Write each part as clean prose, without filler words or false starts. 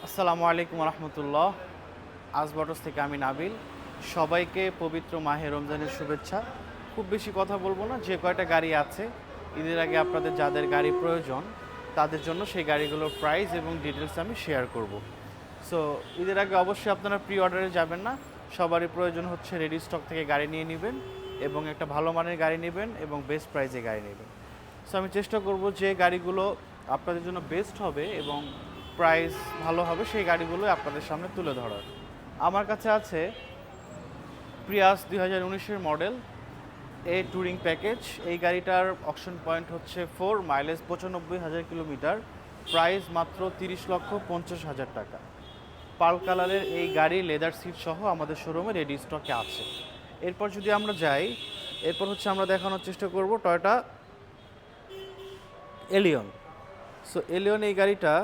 আসসালামু আলাইকুম রহমতুল্লাহ। আজবটস থেকে আমি নাবিল। সবাইকে পবিত্র মাহে রমজানের শুভেচ্ছা। খুব বেশি কথা বলবো না, যে কয়টা গাড়ি আছে ঈদের আগে আপনাদের যাদের গাড়ি প্রয়োজন তাদের জন্য সেই গাড়িগুলোর প্রাইস এবং ডিটেলস আমি শেয়ার করব। সো ঈদের আগে অবশ্যই আপনারা প্রি অর্ডারে যাবেন না, সবারই প্রয়োজন হচ্ছে রেডি স্টক থেকে গাড়ি নিয়ে নেবেন এবং একটা ভালো মানের গাড়ি নেবেন এবং বেস্ট প্রাইসে গাড়ি নেবেন। সো আমি চেষ্টা করব যে গাড়িগুলো আপনাদের জন্য বেস্ট হবে এবং প্রাইস ভালো হবে সেই গাড়িগুলো আপনাদের সামনে তুলে ধরার। আমার কাছে আছে প্রিয়াস 2019-এর মডেল এ ট্যুরিং প্যাকেজ। এই গাড়িটার অকশন পয়েন্ট হচ্ছে 4, মাইলেজ 95,000 কিলোমিটার, প্রাইস মাত্র 30,50,000 টাকা। পার্ল কালারের এই গাড়ি লেদার সিট সহ আমাদের শোরুমে রেডি স্টকে আছে। এরপর যদি আমরা যাই, এরপর হচ্ছে আমরা দেখানোর চেষ্টা করব টয়োটা এলিয়ন। সো এলিয়ন এই গাড়িটা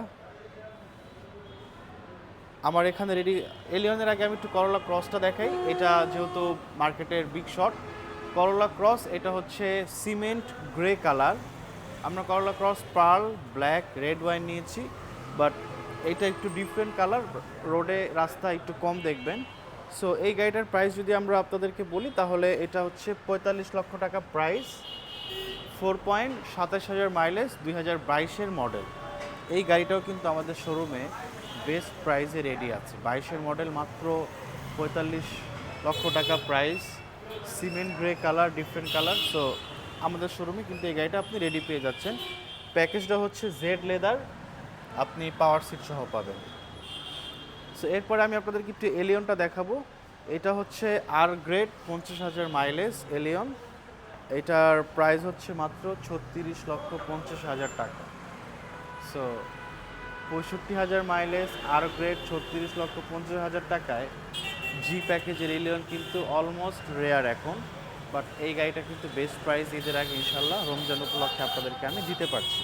আমার এখানে রেডি। এলিয়নের আগে আমি একটু করোলা ক্রসটা দেখাই। এটা যেহেতু মার্কেটের বিগ শট, করোলা ক্রস এটা হচ্ছে সিমেন্ট গ্রে কালার। আমরা Corolla Cross pearl, black, red wine নিয়েছি, বাট এটা একটু ডিফারেন্ট কালার, রোডে রাস্তা একটু কম দেখবেন। সো এই গাড়িটার প্রাইস যদি আমরা আপনাদেরকে বলি তাহলে এটা হচ্ছে 45 লক্ষ টাকা প্রাইস, 4.27 মাইলেজ, 2022-এর মডেল। এই গাড়িটাও কিন্তু আমাদের শোরুমে বেস্ট প্রাইসে রেডি আছে। 22-এর মডেল, মাত্র 45 লক্ষ টাকা price, cement grey colour, different colour. So আমাদের শোরুমে কিন্তু এই গাড়িটা আপনি রেডি পেয়ে যাচ্ছেন। প্যাকেজটা হচ্ছে জেড লেদার, আপনি পাওয়ার সিট সহ পাবেন। সো এরপরে আমি আপনাদেরকে একটু এলিয়নটা দেখাবো। এটা হচ্ছে আর গ্রেড, 50,000 মাইলেজ এলিয়ন। এটার প্রাইস হচ্ছে মাত্র 36,50,000 টাকা। সো 65,000 মাইলেজ আর গ্রেড, 36,50,000 টাকায় জি প্যাকেজের এলিয়ন কিন্তু অলমোস্ট রেয়ার এখন, বাট এই গাড়িটা কিন্তু বেস্ট প্রাইস ঈদের আগে ইনশাল্লাহ রমজান উপলক্ষে আপনাদেরকে আমি দিতে পারছি।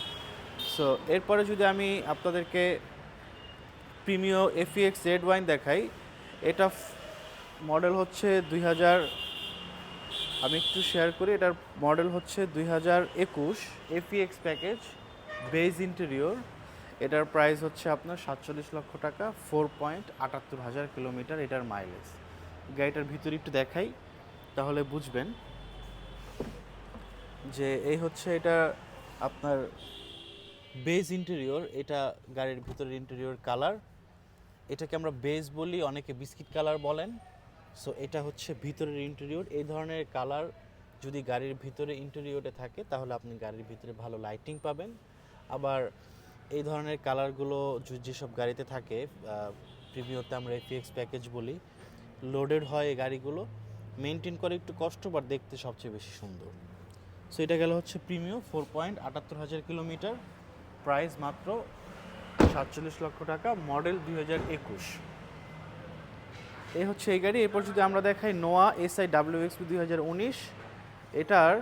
সো এরপরে যদি আমি আপনাদেরকে প্রিমিও এফিএক্স রেড ওয়াইন দেখাই, এটা মডেল হচ্ছে 2000, আমি একটু শেয়ার করি। এটার মডেল হচ্ছে 2021 এফিএক্স প্যাকেজ, বেজ ইন্টেরিয়র। এটার প্রাইস হচ্ছে আপনার 47 লক্ষ টাকা, 4.78 কিলোমিটার এটার মাইলেজ। গাড়িটার ভিতরে একটু দেখাই তাহলে বুঝবেন যে এই হচ্ছে এটা আপনার বেজ ইন্টেরিয়র। এটা গাড়ির ভিতরের ইন্টেরিয়র কালার, এটাকে আমরা বেজ বলি, অনেকে বিস্কিট কালার বলেন। সো এটা হচ্ছে ভিতরের ইন্টেরিয়র। এই ধরনের কালার যদি গাড়ির ভিতরে ইন্টেরিয়রে থাকে তাহলে আপনি গাড়ির ভিতরে ভালো লাইটিং পাবেন। আবার এই ধরনের কালারগুলো যেসব গাড়িতে থাকে, প্রিমিয়তে আমরা এফিএক্স প্যাকেজ বলি, লোডেড হয় এই গাড়িগুলো, মেনটেন করে একটু কষ্ট, বাট দেখতে সবচেয়ে বেশি সুন্দর। সো এটা গেল হচ্ছে প্রিমিয়, 4.78 কিলোমিটার, প্রাইস মাত্র 47 লক্ষ টাকা, মডেল 2021। এই হচ্ছে এই গাড়ি। এরপর যদি আমরা দেখাই নোয়া এসআই ডাব্লিউএক্সপি 2019, এটার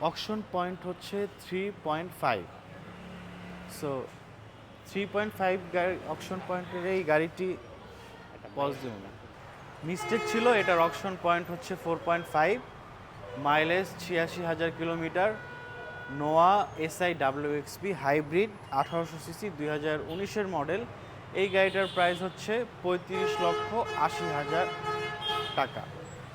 অকশন পয়েন্ট হচ্ছে 3.5। সো 3.5 গাড়ি অকশন পয়েন্টের এই গাড়িটি পজিটিভ না, মিস্টেক ছিল। এটার অকশন পয়েন্ট হচ্ছে 4.5, mileage 86,000 kilometre, Noah SI WXP hybrid, 1800 CC, 2019-এর মডেল। এই গাড়িটার প্রাইস হচ্ছে 35,80,000 টাকা।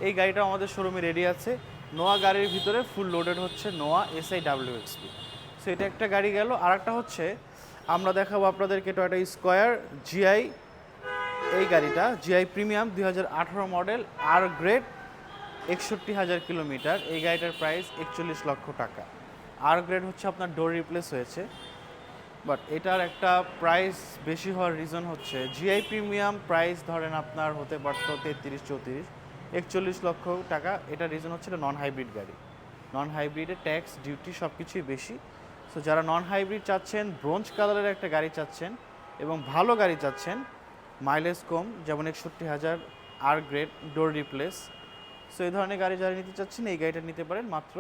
এই গাড়িটা আমাদের শোরুমে রেডি আছে। নোয়া গাড়ির ভিতরে ফুল লোডেড হচ্ছে নোয়া এসআই ডাব্লিউএক্সপি। সো এটা একটা গাড়ি গেল। আর একটা হচ্ছে আমরা দেখাবো আপনাদেরকে টয়োটা স্কয়ার জিআই। এই গাড়িটা জিআই প্রিমিয়াম, 2018 মডেল, আর গ্রেড, 61,000 কিলোমিটার। এই গাড়িটার প্রাইস 41 লক্ষ টাকা। আর গ্রেড হচ্ছে আপনার ডোর রিপ্লেস হয়েছে, বাট এটার একটা প্রাইস বেশি হওয়ার রিজন হচ্ছে জিআই প্রিমিয়াম প্রাইস ধরেন আপনার হতে পারত 33-34, 41 লক্ষ টাকা। এটার রিজন হচ্ছে নন হাইব্রিড গাড়ি। নন হাইব্রিডে ট্যাক্স, ডিউটি সব কিছুই বেশি। সো যারা নন হাইব্রিড চাচ্ছেন, ব্রোঞ্জ কালারের একটা গাড়ি চাচ্ছেন এবং ভালো গাড়ি চাচ্ছেন, মাইলেজ কম, যেমন 61,000, আর গ্রেড, ডোর রিপ্লেস, সো এই ধরনের গাড়ি যারা নিতে চাচ্ছেন এই গাড়িটা নিতে পারেন, মাত্র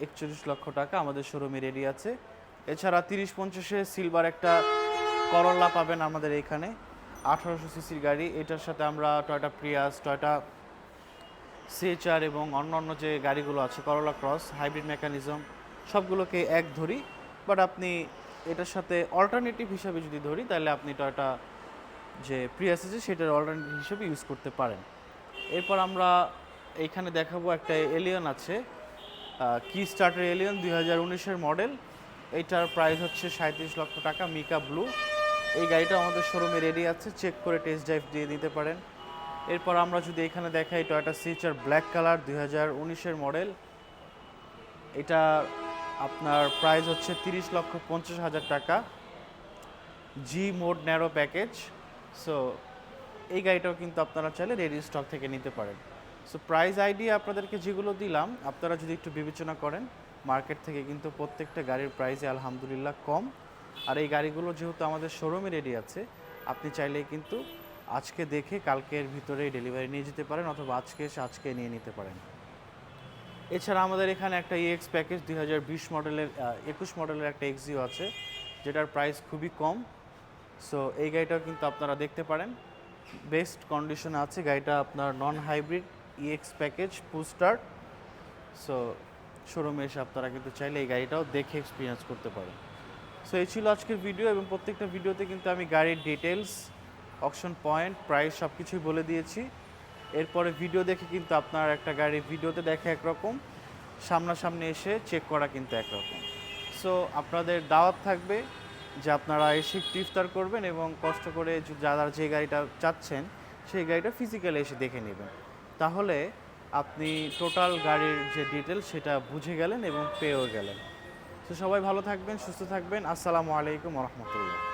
41 লক্ষ টাকা আমাদের শোরুমে রেডি আছে। এছাড়া 30-50-এ সিলভার একটা করোলা পাবেন আমাদের এখানে, 1800 সিসির গাড়ি। এটার সাথে আমরা টয়োটা প্রিয়াস, টয়োটা সিএচআর এবং অন্যান্য যে গাড়িগুলো আছে, করোলা ক্রস, হাইব্রিড মেকানিজম, সবগুলোকে এক ধরি। বাট আপনি এটার সাথে অল্টারনেটিভ হিসাবে যদি ধরি তাহলে আপনি টয়োটা যে প্রিয়াস আছে সেটার অল্টারনেটিভ হিসেবে ইউজ করতে পারেন। এরপর আমরা এইখানে দেখাবো একটা এলিয়ন আছে, কি স্টার্টার এলিয়ন 2019-এর মডেল। এইটার প্রাইস হচ্ছে 37 লক্ষ টাকা, মিকা ব্লু। এই গাড়িটা আমাদের শোরুমে রেডি আছে, চেক করে টেস্ট ড্রাইভ দিয়ে নিতে পারেন। এরপর আমরা যদি এখানে দেখাই টয়োটা সিএচআর ব্ল্যাক কালার 2019-এর মডেল। এটা আপনার প্রাইস হচ্ছে 30,50,000 টাকা, জি মোড ন্যারো প্যাকেজ। সো এই গাড়িটাও কিন্তু আপনারা চাইলে রেডি স্টক থেকে নিতে পারেন। সো প্রাইস আইডিয়া আপনাদেরকে যেগুলো দিলাম আপনারা যদি একটু বিবেচনা করেন, মার্কেট থেকে কিন্তু প্রত্যেকটা গাড়ির প্রাইসে আলহামদুলিল্লাহ কম। আর এই গাড়িগুলো যেহেতু আমাদের শোরুমে রেডি আছে, আপনি চাইলেই কিন্তু আজকে দেখে কালকের ভিতরেই ডেলিভারি নিয়ে যেতে পারেন, অথবা আজকে এসে আজকে নিয়ে নিতে পারেন। এছাড়া আমাদের এখানে একটা ইএক্স প্যাকেজ 2020 মডেলের 21 মডেলের একটা এক্সিও আছে, যেটার প্রাইস খুবই কম। সো এই গাড়িটাও কিন্তু আপনারা দেখতে পারেন, বেস্ট কন্ডিশনে আছে গাড়িটা, আপনার non hybrid EX package full start. So শোরুমে এসে আপনারা কিন্তু চাইলে এই গাড়িটাও দেখে এক্সপিরিয়েন্স করতে পারেন। সো এই ছিল আজকের ভিডিও, এবং প্রত্যেকটা ভিডিওতে কিন্তু আমি গাড়ির ডিটেলস, অকশন পয়েন্ট, প্রাইস সব কিছুই বলে দিয়েছি। এরপরে ভিডিও দেখে কিন্তু আপনার একটা গাড়ির ভিডিওতে দেখা একরকম, সামনাসামনি এসে চেক করা কিন্তু একরকম। সো আপনাদের দাওয়াত থাকবে যে আপনারা এসে একটু ইফতার করবেন এবং কষ্ট করে যারা যে গাড়িটা চাচ্ছেন সেই গাড়িটা ফিজিক্যালি এসে দেখে নেবেন, তাহলে আপনি টোটাল গাড়ির যে ডিটেল সেটা বুঝে গেলেন এবং পেয়েও গেলেন। তো সবাই ভালো থাকবেন, সুস্থ থাকবেন। আসসালামু আলাইকুম রহমতুল্লাহ।